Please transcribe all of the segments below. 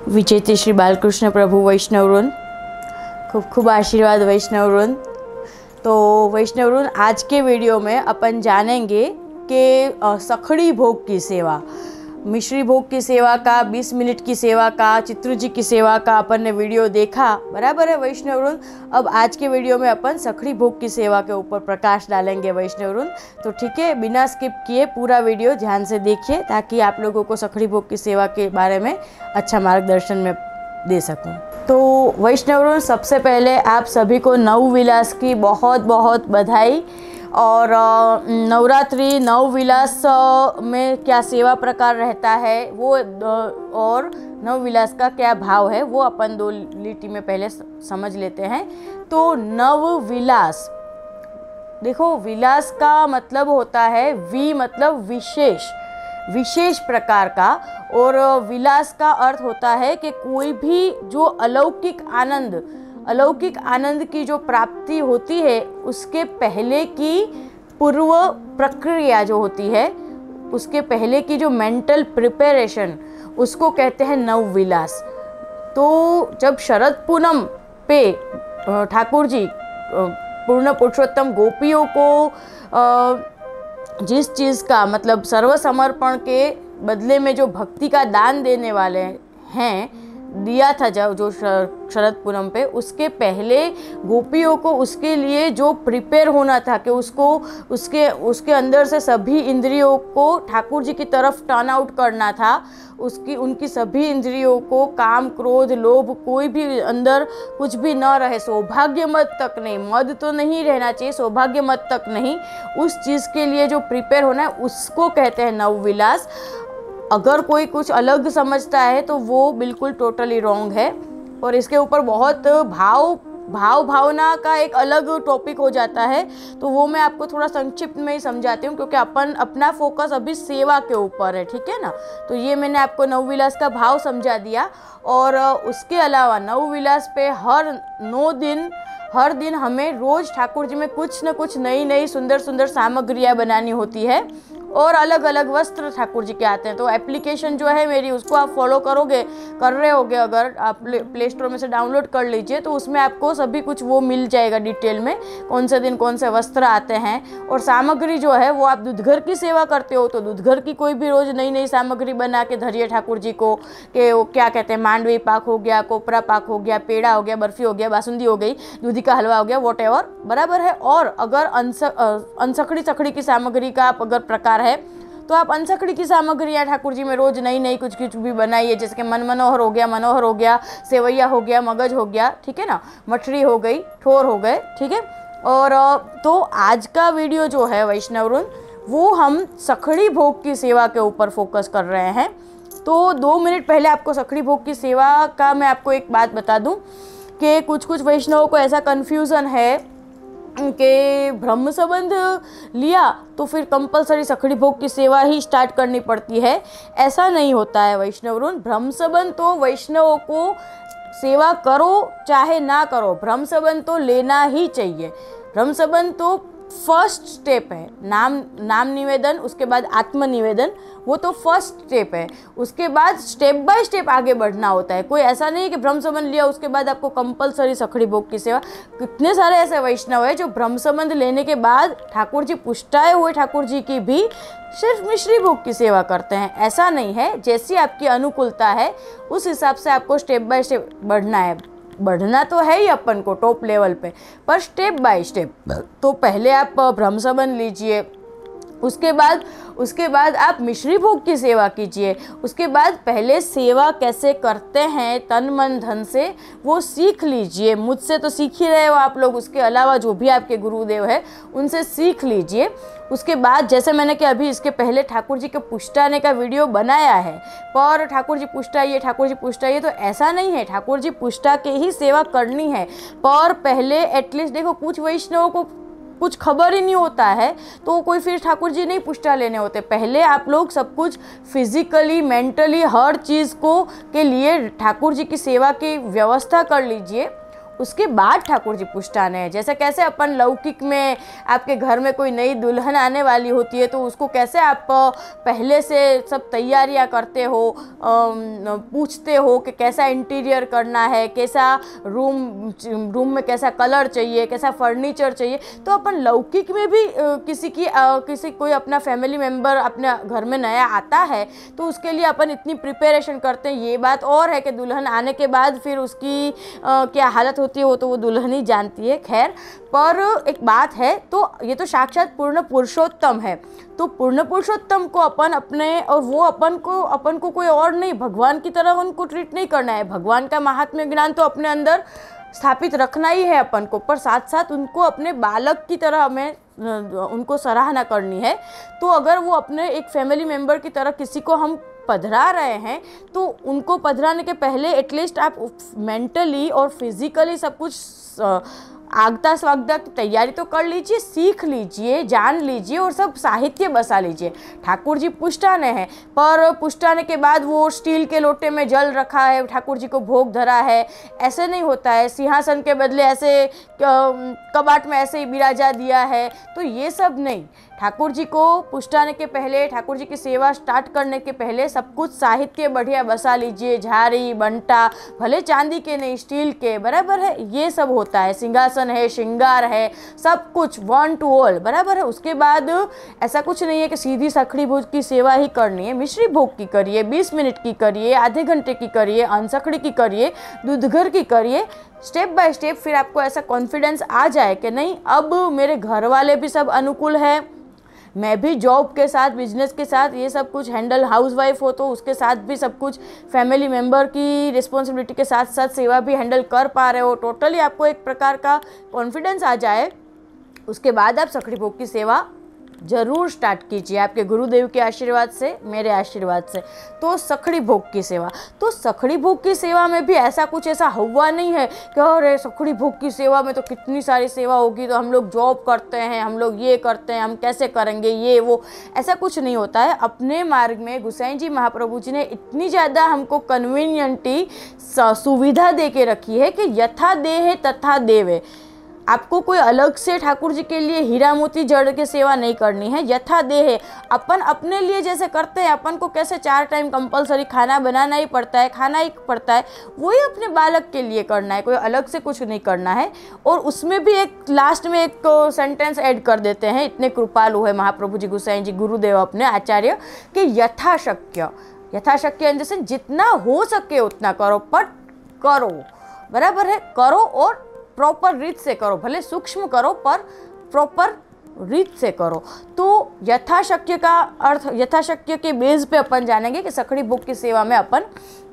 विजेते श्री बालकृष्ण प्रभु वैष्णववृंद, खूब खूब आशीर्वाद वैष्णववृंद। तो वैष्णववृंद, आज के वीडियो में अपन जानेंगे कि सखड़ी भोग की सेवा, मिश्री भोग की सेवा का, 20 मिनट की सेवा का, चित्रू जी की सेवा का अपन ने वीडियो देखा, बराबर है वैष्णववृंद। अब आज के वीडियो में अपन सखड़ी भोग की सेवा के ऊपर प्रकाश डालेंगे वैष्णववृंद। तो ठीक है, बिना स्किप किए पूरा वीडियो ध्यान से देखिए ताकि आप लोगों को सखड़ी भोग की सेवा के बारे में अच्छा मार्गदर्शन में दे सकूं। तो वैष्णववृंद, सबसे पहले आप सभी को नवविलास की बहुत बहुत बधाई। और नवरात्रि नवविलास में क्या सेवा प्रकार रहता है वो, और नवविलास का क्या भाव है वो अपन दो लिटी में पहले समझ लेते हैं। तो नवविलास, देखो विलास का मतलब होता है वी मतलब विशेष, विशेष प्रकार का, और विलास का अर्थ होता है कि कोई भी जो अलौकिक आनंद की जो प्राप्ति होती है उसके पहले की पूर्व प्रक्रिया जो होती है, उसके पहले की जो मेंटल प्रिपरेशन, उसको कहते हैं नवविलास। तो जब शरद पूनम पे ठाकुर जी पूर्ण पुरुषोत्तम गोपियों को जिस चीज़ का मतलब सर्वसमर्पण के बदले में जो भक्ति का दान देने वाले हैं दिया था जो शरद पूनम पे, उसके पहले गोपियों को उसके लिए जो प्रिपेयर होना था कि उसको उसके अंदर से सभी इंद्रियों को ठाकुर जी की तरफ टर्न आउट करना था, उनकी सभी इंद्रियों को काम क्रोध लोभ कोई भी अंदर कुछ भी न रहे, सौभाग्य मत तक नहीं, मद तो नहीं रहना चाहिए, सौभाग्य मत तक नहीं, उस चीज़ के लिए जो प्रिपेयर होना है उसको कहते हैं नवविलास। अगर कोई कुछ अलग समझता है तो वो बिल्कुल टोटली रॉन्ग है, और इसके ऊपर बहुत भावना का एक अलग टॉपिक हो जाता है, तो वो मैं आपको थोड़ा संक्षिप्त में ही समझाती हूँ क्योंकि अपना फोकस अभी सेवा के ऊपर है, ठीक है ना। तो ये मैंने आपको नवविलास का भाव समझा दिया। और उसके अलावा नवविलास पे हर दिन हमें रोज़ ठाकुर जी में कुछ न कुछ नई सुंदर सुंदर सामग्रियाँ बनानी होती है, और अलग अलग वस्त्र ठाकुर जी के आते हैं। तो एप्लीकेशन जो है मेरी, उसको आप फॉलो कर रहे होगे, अगर आप प्ले स्टोर में से डाउनलोड कर लीजिए तो उसमें आपको सभी कुछ वो मिल जाएगा डिटेल में, कौन से दिन कौन से वस्त्र आते हैं। और सामग्री जो है वो, आप दूधघर की सेवा करते हो तो दूधघर की कोई भी रोज़ नई सामग्री बना के धरिए ठाकुर जी को, कि वो क्या कहते हैं, मांडवी पाक हो गया, कोपरा पाक हो गया, पेड़ा हो गया, बर्फी हो गया, बासुंदी हो गई, दूधी का हलवा हो गया, वॉटएवर, बराबर है। और अगर अनसखड़ी की सामग्री का आप अगर प्रकार है तो आप अनसखड़ी की सामग्रियाँ ठाकुर जी में रोज नई कुछ भी बनाइए, जैसे कि मनोहर हो गया, सेवैया हो गया, मगज हो गया, ठीक है ना, मठरी हो गई, ठोर हो गए, ठीक है। और तो आज का वीडियो जो है वैष्णववृंद, वो हम सखड़ी भोग की सेवा के ऊपर फोकस कर रहे हैं। तो 2 मिनट पहले आपको सखड़ी भोग की सेवा का मैं आपको एक बात बता दूं कि कुछ वैष्णवों को ऐसा कन्फ्यूज़न है कि ब्रह्म संबंध लिया तो फिर कंपलसरी सखड़ी भोग की सेवा ही स्टार्ट करनी पड़ती है। ऐसा नहीं होता है वैष्णववृंद। ब्रह्म संबंध तो वैष्णवों को सेवा करो चाहे ना करो, ब्रह्म संबंध तो लेना ही चाहिए। ब्रह्म संबंध तो फर्स्ट स्टेप है, नाम निवेदन, उसके बाद आत्म निवेदन, वो तो फर्स्ट स्टेप है। उसके बाद स्टेप बाय स्टेप आगे बढ़ना होता है। कोई ऐसा नहीं कि ब्रह्म संबंध लिया उसके बाद आपको कंपलसरी सखड़ी भोग की सेवा। कितने सारे ऐसे वैष्णव है जो ब्रह्म संबंध लेने के बाद ठाकुर जी पुष्टाए हुए ठाकुर जी की भी सिर्फ मिश्री भोग की सेवा करते हैं। ऐसा नहीं है, जैसी आपकी अनुकूलता है उस हिसाब से आपको स्टेप बाय स्टेप बढ़ना है। बढ़ना तो है ही अपन को टॉप लेवल पे, पर स्टेप बाय स्टेप। तो पहले आप ब्रह्म संबंध लीजिए, उसके बाद आप मिश्री भोग की सेवा कीजिए, उसके बाद पहले सेवा कैसे करते हैं तन मन धन से वो सीख लीजिए। मुझसे तो सीख ही रहे हो आप लोग, उसके अलावा जो भी आपके गुरुदेव है उनसे सीख लीजिए। उसके बाद जैसे मैंने कि अभी इसके पहले ठाकुर जी के पुष्टाने का वीडियो बनाया है, पर ठाकुर जी पुष्टाइए, तो ऐसा नहीं है, ठाकुर जी पुष्टा के ही सेवा करनी है। पर पहले एटलीस्ट देखो, कुछ वैष्णवों को कुछ खबर ही नहीं होता है तो कोई फिर ठाकुर जी नहीं पुष्टा लेने होते। पहले आप लोग सब कुछ फिजिकली मेंटली हर चीज़ को के लिए ठाकुर जी की सेवा की व्यवस्था कर लीजिए। उसके बाद ठाकुर जी पुष्टान है। जैसे कैसे अपन लौकिक में आपके घर में कोई नई दुल्हन आने वाली होती है तो उसको कैसे आप पहले से सब तैयारियां करते हो, पूछते हो कि कैसा इंटीरियर करना है, कैसा रूम में कैसा कलर चाहिए, कैसा फर्नीचर चाहिए, तो अपन लौकिक में भी किसी कोई अपना फैमिली मेम्बर अपने घर में नया आता है तो उसके लिए अपन इतनी प्रिपरेशन करते हैं। ये बात और है कि दुल्हन आने के बाद फिर उसकी क्या हालत होती है वो तो वो दुल्हन ही जानती है। खैर, पर एक बात है, तो ये तो साक्षात पूर्ण पुरुषोत्तम है, तो पूर्ण पुरुषोत्तम को अपन अपने, और वो अपन को कोई और नहीं, भगवान की तरह उनको ट्रीट नहीं करना है। भगवान का महात्म्य ज्ञान तो अपने अंदर स्थापित रखना ही है अपन को, पर साथ साथ उनको अपने बालक की तरह हमें उनको सराहना करनी है। तो अगर वो अपने एक फैमिली मेम्बर की तरह किसी को हम पधरा रहे हैं तो उनको पधराने के पहले एटलीस्ट आप मेंटली और फिजिकली सब कुछ आगता स्वागता की तैयारी तो कर लीजिए, सीख लीजिए, जान लीजिए और सब साहित्य बसा लीजिए। ठाकुर जी पुष्टाने हैं, पर पुष्टाने के बाद वो स्टील के लोटे में जल रखा है, ठाकुर जी को भोग धरा है, ऐसे नहीं होता है। सिंहासन के बदले ऐसे कबाट में ऐसे ही बिराजा दिया है, तो ये सब नहीं। ठाकुर जी को पुष्टाने के पहले, ठाकुर जी की सेवा स्टार्ट करने के पहले सब कुछ साहित्य बढ़िया बसा लीजिए, झारी बंटा, भले चांदी के नहीं स्टील के, बराबर है, ये सब होता है। सिंहासन है, श्रृंगार है, सब कुछ वन टू ऑल, बराबर है। उसके बाद ऐसा कुछ नहीं है कि सीधी सखड़ी भोग की सेवा ही करनी है। मिश्री भोग की करिए, 20 मिनट की करिए, आधे घंटे की करिए, अनसखड़ी की करिए, दूधघर की करिए, स्टेप बाय स्टेप। फिर आपको ऐसा कॉन्फिडेंस आ जाए कि नहीं, अब मेरे घर वाले भी सब अनुकूल है, मैं भी जॉब के साथ, बिजनेस के साथ ये सब कुछ हैंडल, हाउसवाइफ हो तो उसके साथ भी सब कुछ फैमिली मेम्बर की रिस्पॉन्सिबिलिटी के साथ साथ सेवा भी हैंडल कर पा रहे हो, टोटली आपको एक प्रकार का कॉन्फिडेंस आ जाए, उसके बाद आप सखड़ी भोग की सेवा जरूर स्टार्ट कीजिए, आपके गुरुदेव के आशीर्वाद से, मेरे आशीर्वाद से। तो सखड़ी भोग की सेवा, तो सखड़ी भोग की सेवा में भी ऐसा कुछ ऐसा हुआ नहीं है कि अरे सखड़ी भोग की सेवा में तो कितनी सारी सेवा होगी, तो हम लोग जॉब करते हैं, हम लोग ये करते हैं, हम कैसे करेंगे ये वो, ऐसा कुछ नहीं होता है। अपने मार्ग में गोसाई जी महाप्रभु जी ने इतनी ज़्यादा हमको कन्वीनियंटली सुविधा दे के रखी है कि यथा देह तथा देवे। आपको कोई अलग से ठाकुर जी के लिए हीरा मोती जड़ के सेवा नहीं करनी है, यथा देह। अपन अपने लिए जैसे करते हैं, अपन को कैसे 4 टाइम कंपलसरी खाना बनाना ही पड़ता है, खाना ही पड़ता है, वही अपने बालक के लिए करना है, कोई अलग से कुछ नहीं करना है। और उसमें भी एक लास्ट में एक सेंटेंस ऐड कर देते हैं, इतने कृपालु है महाप्रभु जी गोसाई जी गुरुदेव अपने आचार्य, कि यथाशक्य, यथाशक्य इन जैसे जितना हो सके उतना करो, पर करो, बराबर है, करो और प्रॉपर रीत से करो, भले सूक्ष्म करो पर प्रॉपर रीत से करो। तो यथाशक्य का अर्थ, यथाशक्य के बेस पे अपन जानेंगे कि सखड़ी भोग की सेवा में अपन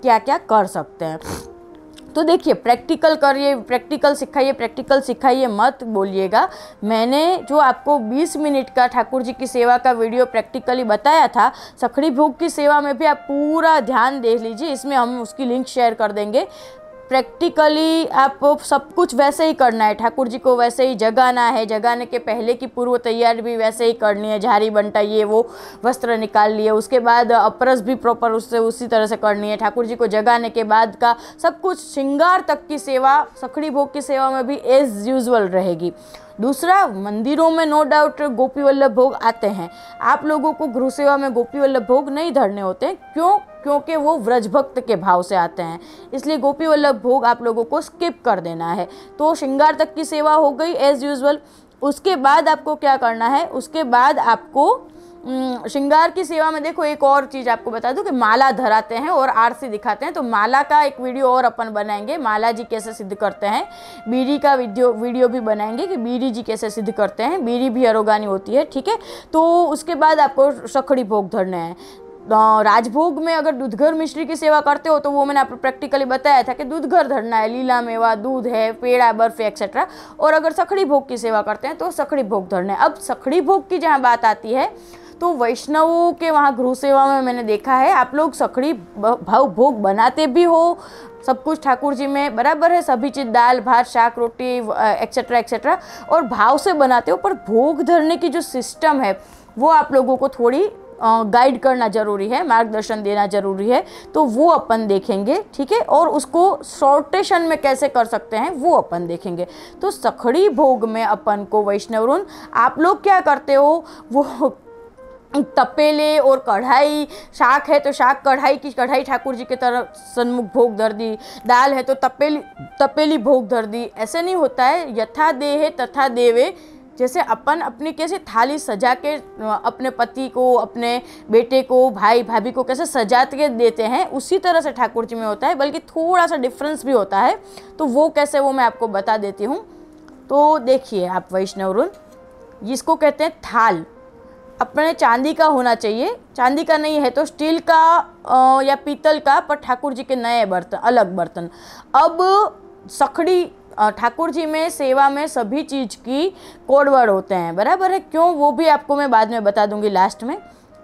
क्या क्या कर सकते हैं। तो देखिए, प्रैक्टिकल करिए, प्रैक्टिकल सिखाइए, मत बोलिएगा। मैंने जो आपको 20 मिनट का ठाकुर जी की सेवा का वीडियो प्रैक्टिकली बताया था, सखड़ी भोग की सेवा में भी आप पूरा ध्यान दे लीजिए, इसमें हम उसकी लिंक शेयर कर देंगे। प्रैक्टिकली आप सब कुछ वैसे ही करना है, ठाकुर जी को वैसे ही जगाना है, जगाने के पहले की पूर्व तैयारी भी वैसे ही करनी है, झारी बंटा ये वो वस्त्र निकाल लिए, उसके बाद अपरस भी प्रॉपर उससे उसी तरह से करनी है। ठाकुर जी को जगाने के बाद का सब कुछ, श्रृंगार तक की सेवा सखड़ी भोग की सेवा में भी एज यूजुअल रहेगी। दूसरा, मंदिरों में नो डाउट गोपी वल्लभ भोग आते हैं, आप लोगों को गृह सेवा में गोपी वल्लभ भोग नहीं धरने होते हैं। क्यों? क्योंकि वो व्रज भक्त के भाव से आते हैं, इसलिए गोपी वल्लभ भोग आप लोगों को स्किप कर देना है। तो श्रृंगार तक की सेवा हो गई एज यूजुअल। उसके बाद आपको क्या करना है, उसके बाद आपको श्रृंगार की सेवा में देखो एक और चीज़ आपको बता दूं कि माला धराते हैं और आरती दिखाते हैं, तो माला का एक वीडियो और अपन बनाएंगे, माला जी कैसे सिद्ध करते हैं। बीड़ी का वीडियो भी बनाएंगे कि बीड़ी जी कैसे सिद्ध करते हैं, बीड़ी भी अरोगानी होती है, ठीक है। तो उसके बाद आपको सखड़ी भोग धरने हैं। राजभोग में अगर दूधघर मिश्री की सेवा करते हो तो वो मैंने आपको प्रैक्टिकली बताया था कि दूधघर धरना है, लीला मेवा, दूध है, पेड़ा, बर्फी एक्सेट्रा। और अगर सखड़ी भोग की सेवा करते हैं तो सखड़ी भोग धरना है। अब सखड़ी भोग की जहाँ बात आती है तो वैष्णवों के वहाँ गृह सेवा में मैंने देखा है आप लोग सखड़ी भाव भोग बनाते भी हो, सब कुछ ठाकुर जी में बराबर है, सभी चीज़ दाल भात शाक रोटी एक्सेट्रा एक्सेट्रा, और भाव से बनाते हो, पर भोग धरने की जो सिस्टम है वो आप लोगों को थोड़ी गाइड करना ज़रूरी है, मार्गदर्शन देना ज़रूरी है, तो वो अपन देखेंगे, ठीक है। और उसको शॉर्टेशन में कैसे कर सकते हैं वो अपन देखेंगे। तो सखड़ी भोग में अपन को वैष्णवरुन, आप लोग क्या करते हो, वो तपेले और कढ़ाई, शाक है तो शाक कढ़ाई की कढ़ाई ठाकुर जी की तरफ सन्मुख भोग धर दी, दाल है तो तपेली भोग धर दी। ऐसे नहीं होता है। यथा देहे तथा देवे, जैसे अपन अपनी कैसे थाली सजा के अपने पति को, अपने बेटे को, भाई भाभी को कैसे सजा के देते हैं, उसी तरह से ठाकुर जी में होता है, बल्कि थोड़ा सा डिफरेंस भी होता है। तो वो कैसे, वो मैं आपको बता देती हूँ। तो देखिए आप वैष्णवरुन, जिसको कहते हैं थाल, अपने चांदी का होना चाहिए, चांदी का नहीं है तो स्टील का या पीतल का, पर ठाकुर जी के नए बर्तन, अलग बर्तन। अब सखड़ी ठाकुर जी में सेवा में सभी चीज़ की कोडवर्ड होते हैं, बराबर है। क्यों, वो भी आपको मैं बाद में बता दूंगी लास्ट में,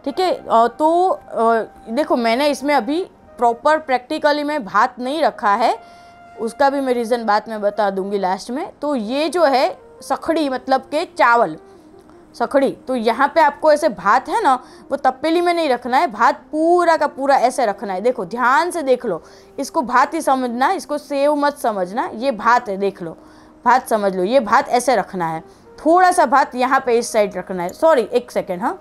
ठीक है। तो देखो मैंने इसमें अभी प्रॉपर प्रैक्टिकली में भात नहीं रखा है, उसका भी मैं रीज़न बाद में बता दूंगी लास्ट में। तो ये जो है सखड़ी मतलब के चावल, सखड़ी, तो यहाँ पे आपको ऐसे भात है ना, वो तपेली में नहीं रखना है, भात पूरा का पूरा ऐसे रखना है। देखो ध्यान से देख लो, इसको भात ही समझना, इसको सेव मत समझना, ये भात है, देख लो, भात समझ लो, ये भात ऐसे रखना है। थोड़ा सा भात यहाँ पे इस साइड रखना है, सॉरी एक सेकेंड, हाँ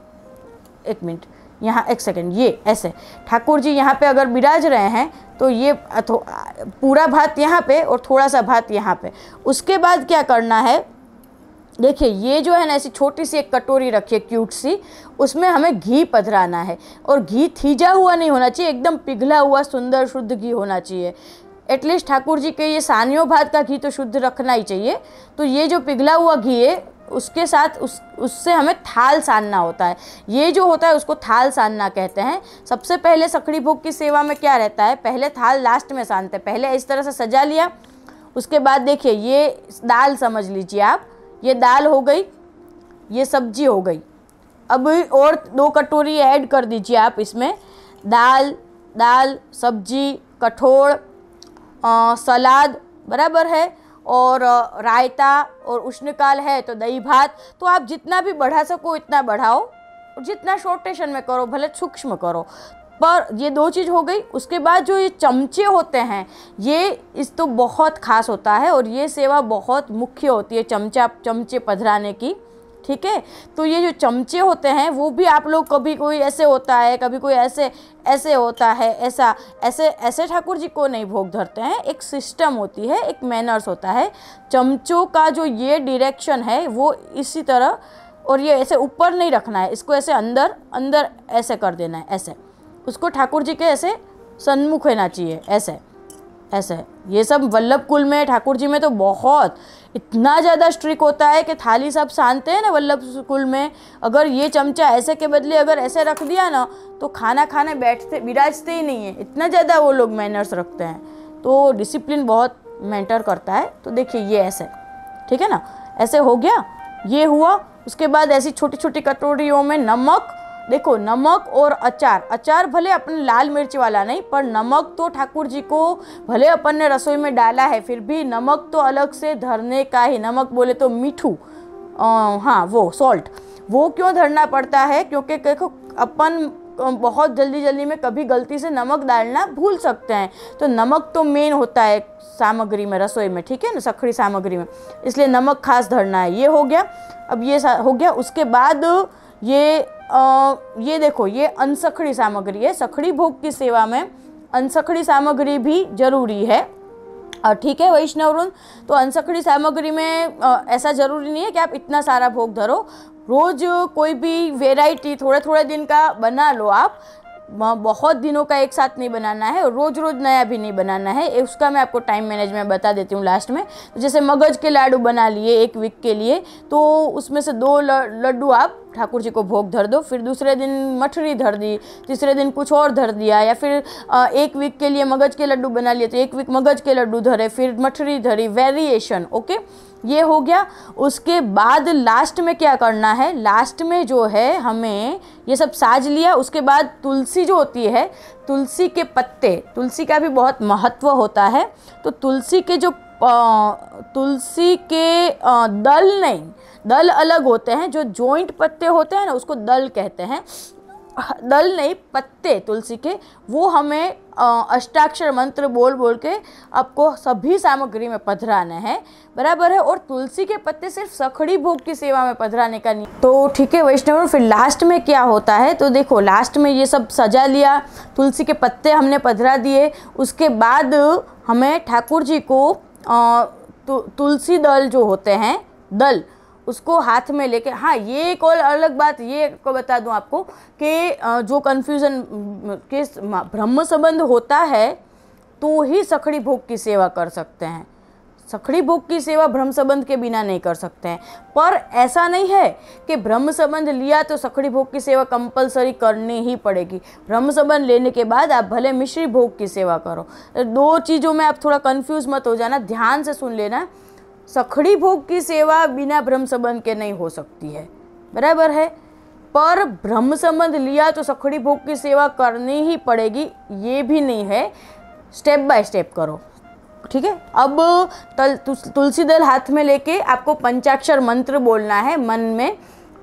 एक मिनट, यहाँ एक सेकेंड, ये ऐसे ठाकुर जी यहाँ पे अगर बिराज रहे हैं तो ये पूरा भात यहाँ पे और थोड़ा सा भात यहाँ पे। उसके बाद क्या करना है, देखिए ये जो है ना, ऐसी छोटी सी एक कटोरी रखिए क्यूट सी, उसमें हमें घी पधराना है। और घी थीजा हुआ नहीं होना चाहिए, एकदम पिघला हुआ सुंदर शुद्ध घी होना चाहिए। एटलीस्ट ठाकुर जी के ये सानियों भात का घी तो शुद्ध रखना ही चाहिए। तो ये जो पिघला हुआ घी है उसके साथ उससे हमें थाल सानना होता है। ये जो होता है उसको थाल सानना कहते हैं। सबसे पहले सखड़ी भोग की सेवा में क्या रहता है, पहले थाल लास्ट में सानते हैं। पहले इस तरह से सजा लिया, उसके बाद देखिए ये दाल समझ लीजिए आप, ये दाल हो गई, ये सब्जी हो गई। अब और 2 कटोरी ऐड कर दीजिए आप इसमें, दाल सब्जी, कठोल, सलाद, बराबर है, और रायता, और उष्णकाल है तो दही भात। तो आप जितना भी बढ़ा सको इतना बढ़ाओ, और जितना शॉर्टेशन में करो, भले सूक्ष्म करो, पर ये 2 चीज़ हो गई। उसके बाद जो ये चमचे होते हैं, ये इस तो बहुत खास होता है और ये सेवा बहुत मुख्य होती है चमचे पधराने की, ठीक है। तो ये जो चमचे होते हैं वो भी आप लोग, कभी कोई ऐसे होता है, कभी कोई ऐसे होता है, ऐसे ठाकुर जी को नहीं भोग धरते हैं। एक सिस्टम होती है, एक मैनर्स होता है। चमचों का जो ये डायरेक्शन है वो इसी तरह, और ये ऐसे ऊपर नहीं रखना है, इसको ऐसे अंदर ऐसे कर देना है, ऐसे उसको ठाकुर जी के ऐसे सन्मुख होना चाहिए, ऐसे। ये सब वल्लभ कुल में, ठाकुर जी में तो बहुत इतना ज़्यादा स्ट्रिक होता है कि थाली सब सानते हैं ना वल्लभ कुल में, अगर ये चमचा ऐसे के बदले अगर ऐसे रख दिया ना तो खाना खाने बिराजते ही नहीं है, इतना ज़्यादा वो लोग मैनर्स रखते हैं। तो डिसिप्लिन बहुत मैटर करता है। तो देखिए ये ऐसे, ठीक है ना, ऐसे हो गया, ये हुआ। उसके बाद ऐसी छोटी छोटी कटोरियों में नमक, देखो नमक और अचार भले अपन लाल मिर्च वाला नहीं, पर नमक तो ठाकुर जी को भले अपन ने रसोई में डाला है, फिर भी नमक तो अलग से धरने का ही। नमक बोले तो मीठू, हाँ वो सॉल्ट, वो क्यों धरना पड़ता है, क्योंकि देखो अपन बहुत जल्दी में कभी गलती से नमक डालना भूल सकते हैं। तो नमक तो मेन होता है सामग्री में, रसोई में, ठीक है ना, सखड़ी सामग्री में, इसलिए नमक खास धरना है। ये हो गया। अब ये हो गया। उसके बाद ये देखो, ये अनसखड़ी सामग्री है। सखड़ी भोग की सेवा में अनसखड़ी सामग्री भी जरूरी है, ठीक है वैष्णवरुन। तो अनसखड़ी सामग्री में ऐसा ज़रूरी नहीं है कि आप इतना सारा भोग धरो। रोज़ कोई भी वेराइटी थोड़े दिन का बना लो आप, बहुत दिनों का एक साथ नहीं बनाना है, और रोज़ नया भी नहीं बनाना है। उसका मैं आपको टाइम मैनेजमेंट बता देती हूँ लास्ट में। तो जैसे मगज के लाडू बना लिए 1 वीक के लिए, तो उसमें से 2 लड्डू आप ठाकुर जी को भोग धर दो, फिर दूसरे दिन मठरी धर दी, तीसरे दिन कुछ और धर दिया, या फिर 1 वीक के लिए मगज के लड्डू बना लिए तो 1 वीक मगज के लड्डू धरे, फिर मठरी धरी, वेरिएशन, ओके, ये हो गया। उसके बाद लास्ट में क्या करना है, लास्ट में जो है हमें ये सब साज लिया। उसके बाद तुलसी जो होती है, तुलसी के पत्ते, तुलसी का भी बहुत महत्व होता है। तो तुलसी के दल नहीं, दल अलग होते हैं, जो जॉइंट पत्ते होते हैं ना उसको दल कहते हैं। दल नहीं, पत्ते तुलसी के, वो हमें अष्टाक्षर मंत्र बोल बोल के आपको सभी सामग्री में पधराना है, बराबर है। और तुलसी के पत्ते सिर्फ सखड़ी भोग की सेवा में पधराने का नहीं। तो ठीक है वैष्णव, फिर लास्ट में क्या होता है, तो देखो लास्ट में ये सब सजा लिया, तुलसी के पत्ते हमने पधरा दिए, उसके बाद हमें ठाकुर जी को तुलसी दल जो होते हैं, दल, उसको हाथ में लेके, हाँ ये एक और अलग बात ये को बता दूं आपको कि जो कन्फ्यूज़न के ब्रह्म संबंध होता है तो ही सखड़ी भोग की सेवा कर सकते हैं। सखड़ी भोग की सेवा ब्रह्म संबंध के बिना नहीं कर सकते हैं। पर ऐसा नहीं है कि ब्रह्म संबंध लिया तो सखड़ी भोग की सेवा कंपलसरी करनी ही पड़ेगी। ब्रह्म संबंध लेने के बाद आप भले मिश्री भोग की सेवा करो। दो चीज़ों में आप थोड़ा कंफ्यूज मत हो जाना, ध्यान से सुन लेना। सखड़ी भोग की सेवा बिना ब्रह्म संबंध के नहीं हो सकती है, बराबर है। पर ब्रह्म संबंध लिया तो सखड़ी भोग की सेवा करनी ही पड़ेगी, ये भी नहीं है, स्टेप बाय स्टेप करो, ठीक है। अब तुलसी दल हाथ में लेके आपको पंचाक्षर मंत्र बोलना है मन में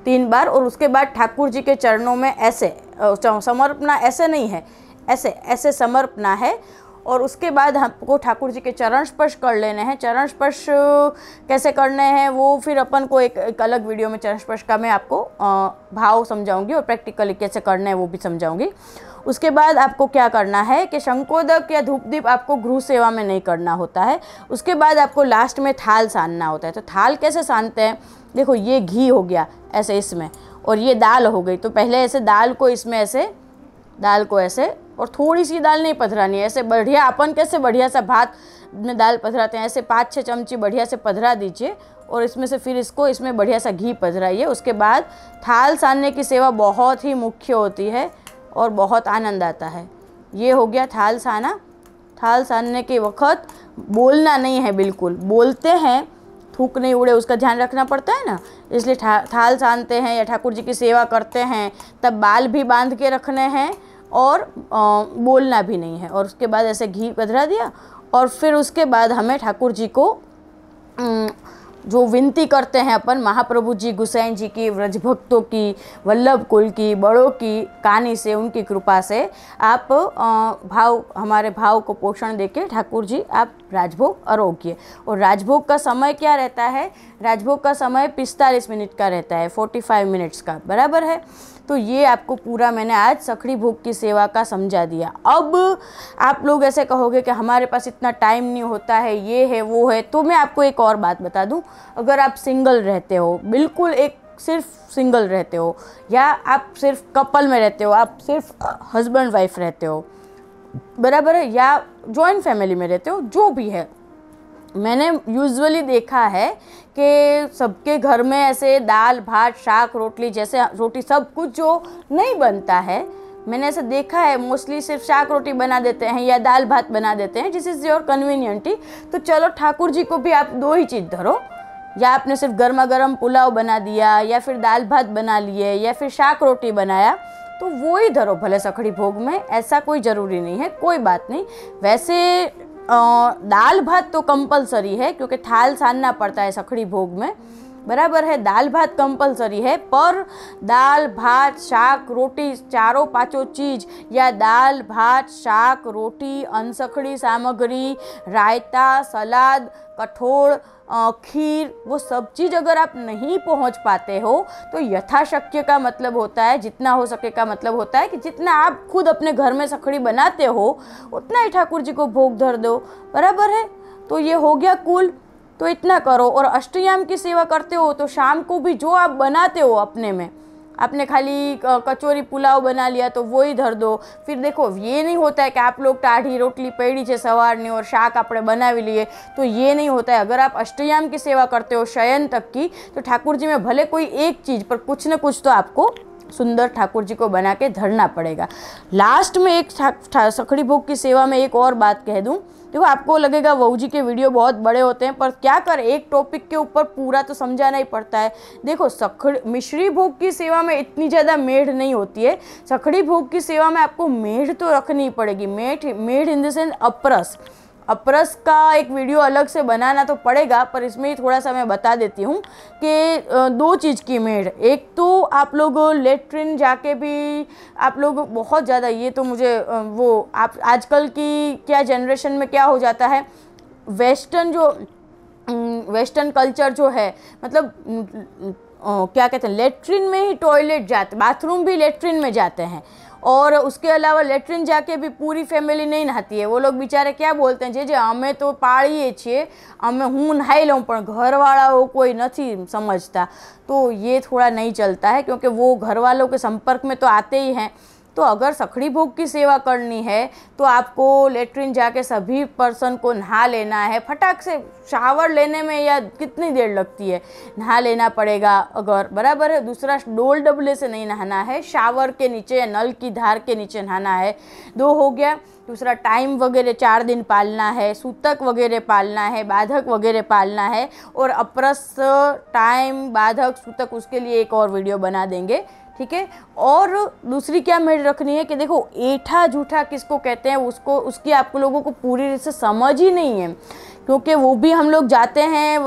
3 बार, और उसके बाद ठाकुर जी के चरणों में ऐसे समर्पणा, ऐसे नहीं है, ऐसे ऐसे समर्पणा है। और उसके बाद हमको ठाकुर जी के चरण स्पर्श कर लेने हैं। चरण स्पर्श कैसे करने हैं वो फिर अपन को एक अलग वीडियो में चरण स्पर्श का मैं आपको भाव समझाऊंगी और प्रैक्टिकली कैसे करना है वो भी समझाऊंगी। उसके बाद आपको क्या करना है कि शंकोदक या धूप दीप आपको गृह सेवा में नहीं करना होता है। उसके बाद आपको लास्ट में थाल सानना होता है। तो थाल कैसे सानते हैं, देखो ये घी हो गया ऐसे इसमें, और ये दाल हो गई। तो पहले ऐसे दाल को इसमें ऐसे, दाल को ऐसे, और थोड़ी सी दाल नहीं पधरानी है, ऐसे बढ़िया, अपन कैसे बढ़िया सा भात में दाल पधराते हैं, ऐसे 5-6 चमची बढ़िया से पधरा दीजिए, और इसमें से फिर इसको इसमें बढ़िया सा घी पधराइए। उसके बाद थाल सानने की सेवा बहुत ही मुख्य होती है और बहुत आनंद आता है। ये हो गया थाल साना। थाल सानने के वक्त बोलना नहीं है, बिल्कुल बोलते हैं थूक नहीं उड़े, उसका ध्यान रखना पड़ता है ना, इसलिए थाल सानते हैं या ठाकुर जी की सेवा करते हैं तब बाल भी बांध के रखने हैं और बोलना भी नहीं है। और उसके बाद ऐसे घी पधरा दिया, और फिर उसके बाद हमें ठाकुर जी को जो विनती करते हैं अपन, महाप्रभु जी, गुसाई जी की, व्रज भक्तों की, वल्लभ कुल की, बड़ों की कहानी से, उनकी कृपा से आप हमारे भाव को पोषण देके ठाकुर जी आप राजभोग आरोग्य। और राजभोग का समय क्या रहता है, राजभोग का समय 45 मिनट का रहता है, 45 मिनट्स का, बराबर है। तो ये आपको पूरा मैंने आज सखड़ी भोग की सेवा का समझा दिया। अब आप लोग ऐसे कहोगे कि हमारे पास इतना टाइम नहीं होता है, ये है वो है, तो मैं आपको एक और बात बता दूं। अगर आप सिंगल रहते हो, बिल्कुल एक सिर्फ सिंगल रहते हो, या आप सिर्फ कपल में रहते हो, आप सिर्फ हस्बैंड वाइफ रहते हो, बराबर है, या जॉइंट फैमिली में रहते हो, जो भी है, मैंने यूजुअली देखा है कि सबके घर में ऐसे दाल भात शाक रोटली, जैसे रोटी सब कुछ जो नहीं बनता है, मैंने ऐसा देखा है, मोस्टली सिर्फ शाक रोटी बना देते हैं या दाल भात बना देते हैं, जिस इज़ योर कन्वीनियंटी। तो चलो ठाकुर जी को भी आप 2 ही चीज़ धरो, या आपने सिर्फ गर्मा गर्म पुलाव बना दिया, या फिर दाल भात बना लिए, या फिर शाक रोटी बनाया, तो वो ही धरो भले सखड़ी भोग में, ऐसा कोई ज़रूरी नहीं है, कोई बात नहीं। वैसे दाल भात तो कंपलसरी है क्योंकि थाल सानना पड़ता है सखड़ी भोग में, बराबर है, दाल भात कंपलसरी है। पर दाल भात शाक रोटी चारों पांचों चीज़, या दाल भात शाक रोटी, अनसखड़ी सामग्री, रायता, सलाद, कठोल, खीर, वो सब चीज़ अगर आप नहीं पहुंच पाते हो तो यथाशक्य का मतलब होता है, जितना हो सके का मतलब होता है कि जितना आप खुद अपने घर में सखड़ी बनाते हो उतना ही ठाकुर जी को भोग धर दो, बराबर है। तो ये हो गया कुल, तो इतना करो। और अष्टयाम की सेवा करते हो तो शाम को भी जो आप बनाते हो अपने में, आपने खाली कचौरी पुलाव बना लिया तो वो ही धर दो। फिर देखो ये नहीं होता है कि आप लोग टाढ़ी रोटली पड़ी है सवारनी और शाक आपने बनावी लिए, तो ये नहीं होता है। अगर आप अष्टयाम की सेवा करते हो शयन तक की, तो ठाकुर जी में भले कोई एक चीज़ पर कुछ न कुछ तो आपको सुंदर ठाकुर जी को बना के धरना पड़ेगा। लास्ट में एक सखड़ी भोग की सेवा में एक और बात कह दूं। देखो आपको लगेगा वहू जी के वीडियो बहुत बड़े होते हैं, पर क्या कर, एक टॉपिक के ऊपर पूरा तो समझाना ही पड़ता है। देखो मिश्री भोग की सेवा में इतनी ज़्यादा मेढ़ नहीं होती है, सखड़ी भोग की सेवा में आपको मेढ़ तो रखनी ही पड़ेगी। मेढ़ इन द सेंस अपरस, अपरस का एक वीडियो अलग से बनाना तो पड़ेगा, पर इसमें ही थोड़ा सा मैं बता देती हूँ कि दो चीज़ की मेड। एक तो आप लोग लेट्रिन जाके भी आप लोग बहुत ज़्यादा, ये तो मुझे वो आप आजकल की क्या जनरेशन में क्या हो जाता है, वेस्टर्न कल्चर जो है, मतलब क्या कहते हैं, लेट्रिन में ही टॉयलेट जाते, बाथरूम भी लेट्रिन में जाते हैं, और उसके अलावा लेट्रिन जाके भी पूरी फैमिली नहीं नहाती है। वो लोग बेचारे क्या बोलते हैं, जे अमे तो पाळीए छीए, अमे हूँ नहाई लूँ पण घरवाळाओ कोई नहीं समझता। तो ये थोड़ा नहीं चलता है, क्योंकि वो घर वालों के संपर्क में तो आते ही हैं। तो अगर सखड़ी भोग की सेवा करनी है तो आपको लेट्रिन जाके सभी पर्सन को नहा लेना है। फटाक से शावर लेने में या कितनी देर लगती है, नहा लेना पड़ेगा अगर, बराबर है। दूसरा, डोल डबले से नहीं नहाना है, शावर के नीचे या नल की धार के नीचे नहाना है। 2 हो गया। दूसरा, टाइम वगैरह 4 दिन पालना है, सूतक वगैरह पालना है, बाधक वगैरह पालना है। और अपरस, टाइम, बाधक, सूतक, उसके लिए एक और वीडियो बना देंगे, ठीक है। और दूसरी क्या मेड रखनी है कि देखो, ऐठा जूठा किसको कहते हैं, उसको उसकी आप लोगों को पूरी से समझ ही नहीं है, क्योंकि वो भी हम लोग जाते हैं,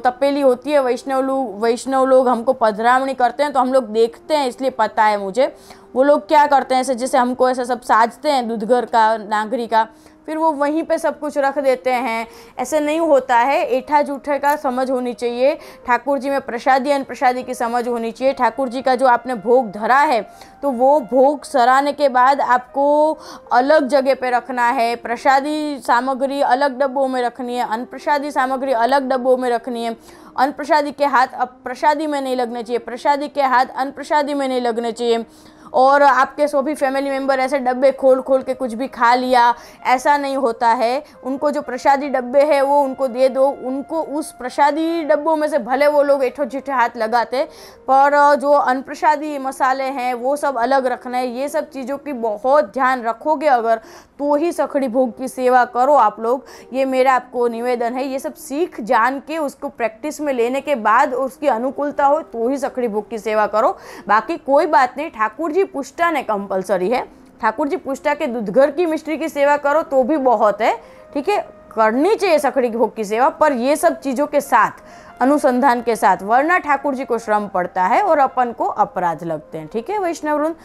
तपेली होती है, वैष्णव लोग हमको पधरावनी करते हैं, तो हम लोग देखते हैं, इसलिए पता है मुझे। वो लोग क्या करते हैं, ऐसे जैसे हमको ऐसा सब साजते हैं दूधघर का, नागरी का, फिर वो वहीं पे सब कुछ रख देते हैं। ऐसे नहीं होता है, ऐठा जूठे का समझ होनी चाहिए। ठाकुर जी में प्रसादी अनप्रसादी की समझ होनी चाहिए। ठाकुर जी का जो आपने भोग धरा है, तो वो भोग सराने के बाद आपको अलग जगह पे रखना है। प्रसादी सामग्री अलग डब्बों में रखनी है, अनप्रसादी सामग्री अलग डब्बों में रखनी है। अनप्रसादी के हाथ अब प्रसादी में नहीं लगने चाहिए, प्रसादी के हाथ अनप्रसादी में नहीं लगने चाहिए। और आपके सभी फैमिली मेम्बर ऐसे डब्बे खोल खोल के कुछ भी खा लिया, ऐसा नहीं होता है। उनको जो प्रसादी डब्बे हैं वो उनको दे दो, उनको उस प्रसादी डब्बों में से भले वो लोग ऐठो जीठे हाथ लगाते, पर जो अनप्रसादी मसाले हैं वो सब अलग रखना है। ये सब चीज़ों की बहुत ध्यान रखोगे अगर, तो ही सखड़ी भोग की सेवा करो आप लोग। ये मेरा आपको निवेदन है। ये सब सीख जान के उसको प्रैक्टिस में लेने के बाद उसकी अनुकूलता हो तो ही सखड़ी भोग की सेवा करो। बाकी कोई बात नहीं, ठाकुर जी पुष्टा ने कंपलसरी है। ठाकुर जी पुष्टा के दूधघर की मिस्ट्री की सेवा करो तो भी बहुत है, ठीक है। करनी चाहिए सखड़ी भोग की सेवा, पर ये सब चीज़ों के साथ, अनुसंधान के साथ, वरना ठाकुर जी को श्रम पड़ता है और अपन को अपराध लगते हैं, ठीक है वैष्णव वृंद,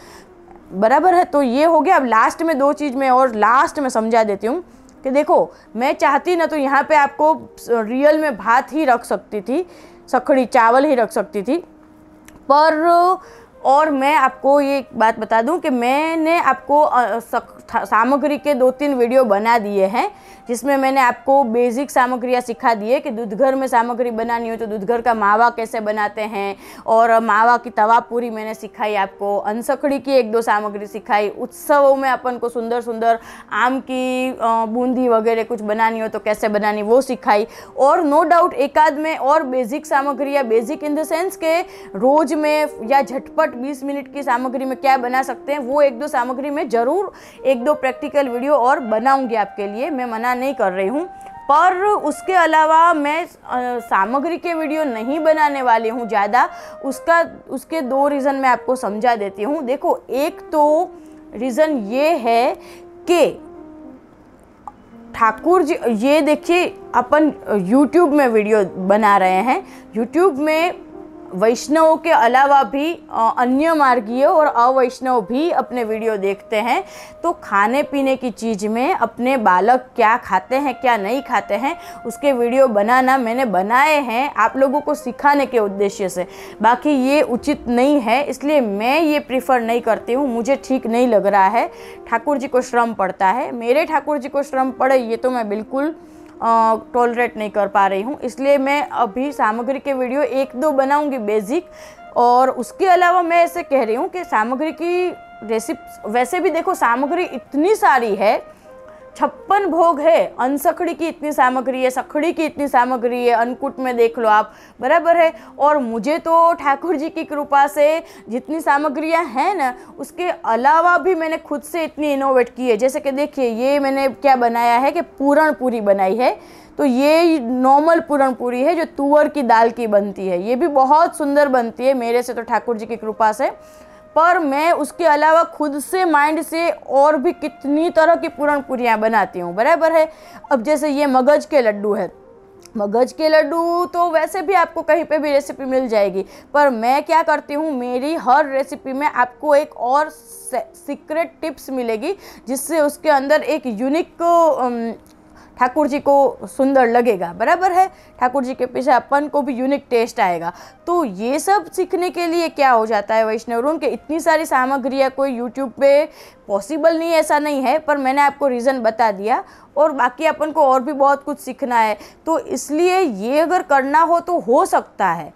बराबर है। तो ये हो गया। अब लास्ट में 2 चीज़ में और लास्ट में समझा देती हूँ कि देखो, मैं चाहती ना तो यहाँ पे आपको रियल में भात ही रख सकती थी, सखड़ी चावल ही रख सकती थी, पर और मैं आपको ये बात बता दूं कि मैंने आपको सामग्री के 2-3 वीडियो बना दिए हैं, जिसमें मैंने आपको बेसिक सामग्रियाँ सिखा दी है कि दूधघर में सामग्री बनानी हो तो दूधघर का मावा कैसे बनाते हैं, और मावा की तवा पूरी मैंने सिखाई आपको। अनसखड़ी की 1-2 सामग्री सिखाई। उत्सवों में अपन को सुंदर सुंदर आम की बूंदी वगैरह कुछ बनानी हो तो कैसे बनानी वो सिखाई। और नो डाउट एकाध में और बेसिक सामग्रियाँ, बेसिक इन द सेंस के रोज में या झटपट 20 मिनट की सामग्री में क्या बना सकते हैं, वो 1-2 सामग्री में ज़रूर 1-2 प्रैक्टिकल वीडियो और बनाऊंगी आपके लिए, मैं मना नहीं कर रही हूँ। पर उसके अलावा मैं सामग्री के वीडियो नहीं बनाने वाली हूँ ज़्यादा। उसके 2 रीज़न मैं आपको समझा देती हूँ। देखो, एक तो रीज़न ये है कि ठाकुर जी, ये देखिए अपन YouTube में वीडियो बना रहे हैं, YouTube में वैष्णवों के अलावा भी अन्य मार्गीय और अवैष्णव भी अपने वीडियो देखते हैं। तो खाने पीने की चीज़ में अपने बालक क्या खाते हैं क्या नहीं खाते हैं उसके वीडियो बनाना मैंने बनाए हैं आप लोगों को सिखाने के उद्देश्य से। बाकी ये उचित नहीं है, इसलिए मैं ये प्रीफर नहीं करती हूँ, मुझे ठीक नहीं लग रहा है। ठाकुर जी को श्रम पड़ता है, मेरे ठाकुर जी को श्रम पड़े ये तो मैं बिल्कुल टॉलरेट नहीं कर पा रही हूँ। इसलिए मैं अभी सामग्री के वीडियो 1-2 बनाऊंगी बेसिक, और उसके अलावा मैं ऐसे कह रही हूँ कि सामग्री की रेसिपी, वैसे भी देखो सामग्री इतनी सारी है, 56 भोग है, अनसखड़ी की इतनी सामग्री है, सखड़ी की इतनी सामग्री है, अन्नकूट में देख लो आप, बराबर है। और मुझे तो ठाकुर जी की कृपा से जितनी सामग्रियां हैं ना, उसके अलावा भी मैंने खुद से इतनी इनोवेट की है। जैसे कि देखिए, ये मैंने क्या बनाया है कि पूरण पूरी बनाई है। तो ये नॉर्मल पूरण पूरी है जो तुअर की दाल की बनती है, ये भी बहुत सुंदर बनती है मेरे से तो ठाकुर जी की कृपा से। पर मैं उसके अलावा खुद से माइंड से और भी कितनी तरह की पूरण पूरियाँ बनाती हूँ, बराबर है। अब जैसे ये मगज के लड्डू है, मगज के लड्डू तो वैसे भी आपको कहीं पे भी रेसिपी मिल जाएगी, पर मैं क्या करती हूँ, मेरी हर रेसिपी में आपको एक और सीक्रेट टिप्स मिलेगी जिससे उसके अंदर एक यूनिक ठाकुर जी को सुंदर लगेगा, बराबर है। ठाकुर जी के पीछे अपन को भी यूनिक टेस्ट आएगा। तो ये सब सीखने के लिए क्या हो जाता है वैष्णव रून, के इतनी सारी सामग्रियाँ कोई यूट्यूब पे पॉसिबल नहीं, ऐसा नहीं है, पर मैंने आपको रीज़न बता दिया। और बाकी अपन को और भी बहुत कुछ सीखना है, तो इसलिए ये अगर करना हो तो हो सकता है,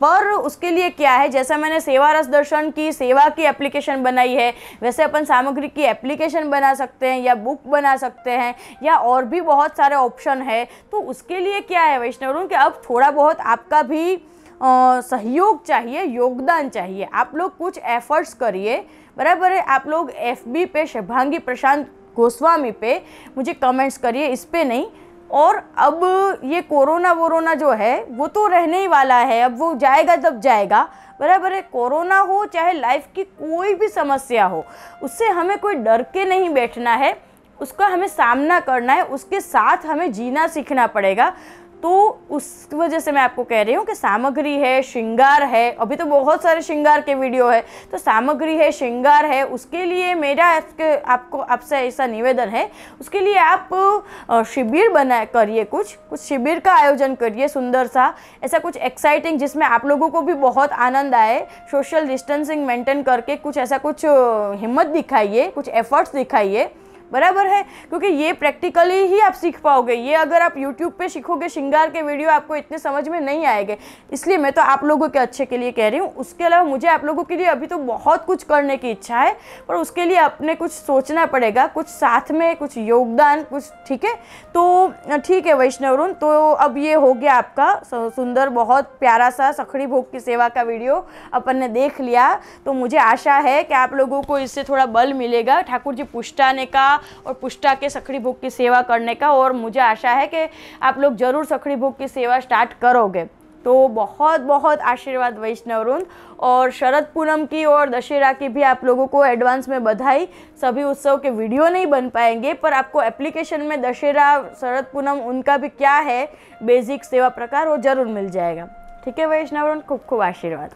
पर उसके लिए क्या है, जैसा मैंने सेवा रस दर्शन की सेवा की एप्लीकेशन बनाई है, वैसे अपन सामग्री की एप्लीकेशन बना सकते हैं या बुक बना सकते हैं या और भी बहुत सारे ऑप्शन है। तो उसके लिए क्या है वैष्णव कि अब थोड़ा बहुत आपका भी सहयोग चाहिए, योगदान चाहिए। आप लोग कुछ एफर्ट्स करिए, बराबर है। आप लोग FB पे शुभांगी प्रशांत गोस्वामी पे मुझे कमेंट्स करिए, इस पे नहीं। और अब ये कोरोना वोरोना जो है वो तो रहने ही वाला है, अब वो जाएगा तब जाएगा, बराबर है। कोरोना हो चाहे लाइफ की कोई भी समस्या हो, उससे हमें कोई डर के नहीं बैठना है, उसका हमें सामना करना है, उसके साथ हमें जीना सीखना पड़ेगा। तो उस वजह से मैं आपको कह रही हूँ कि सामग्री है, श्रृंगार है, अभी तो बहुत सारे श्रृंगार के वीडियो है, तो सामग्री है, श्रृंगार है, उसके लिए मेरा आपसे ऐसा निवेदन है, उसके लिए आप शिविर बना करिए, कुछ शिविर का आयोजन करिए सुंदर सा, ऐसा कुछ एक्साइटिंग जिसमें आप लोगों को भी बहुत आनंद आए। सोशल डिस्टेंसिंग मेंटेन करके कुछ ऐसा कुछ हिम्मत दिखाइए, कुछ एफर्ट्स दिखाइए, बराबर है। क्योंकि ये प्रैक्टिकली ही आप सीख पाओगे, ये अगर आप YouTube पे सीखोगे श्रृंगार के वीडियो आपको इतने समझ में नहीं आएंगे। इसलिए मैं तो आप लोगों के अच्छे के लिए कह रही हूँ। उसके अलावा मुझे आप लोगों के लिए अभी तो बहुत कुछ करने की इच्छा है, पर उसके लिए अपने कुछ सोचना पड़ेगा, कुछ साथ में कुछ योगदान कुछ, ठीक है। तो ठीक है वैष्णव रून, तो अब ये हो गया आपका सुंदर बहुत प्यारा सा सखड़ी भोग की सेवा का वीडियो अपन ने देख लिया। तो मुझे आशा है कि आप लोगों को इससे थोड़ा बल मिलेगा ठाकुर जी पुष्टाने का और पुष्टा के सखड़ी भोग की सेवा करने का, और मुझे आशा है कि आप लोग जरूर सखड़ी भोग की सेवा स्टार्ट करोगे। तो बहुत बहुत आशीर्वाद वैष्णव रून, और शरद पूनम की और दशहरा की भी आप लोगों को एडवांस में बधाई। सभी उत्सव के वीडियो नहीं बन पाएंगे, पर आपको एप्लीकेशन में दशहरा, शरद पूनम, उनका भी क्या है बेसिक सेवा प्रकार वो जरूर मिल जाएगा। ठीक है वैष्णव रून, खूब खूब आशीर्वाद।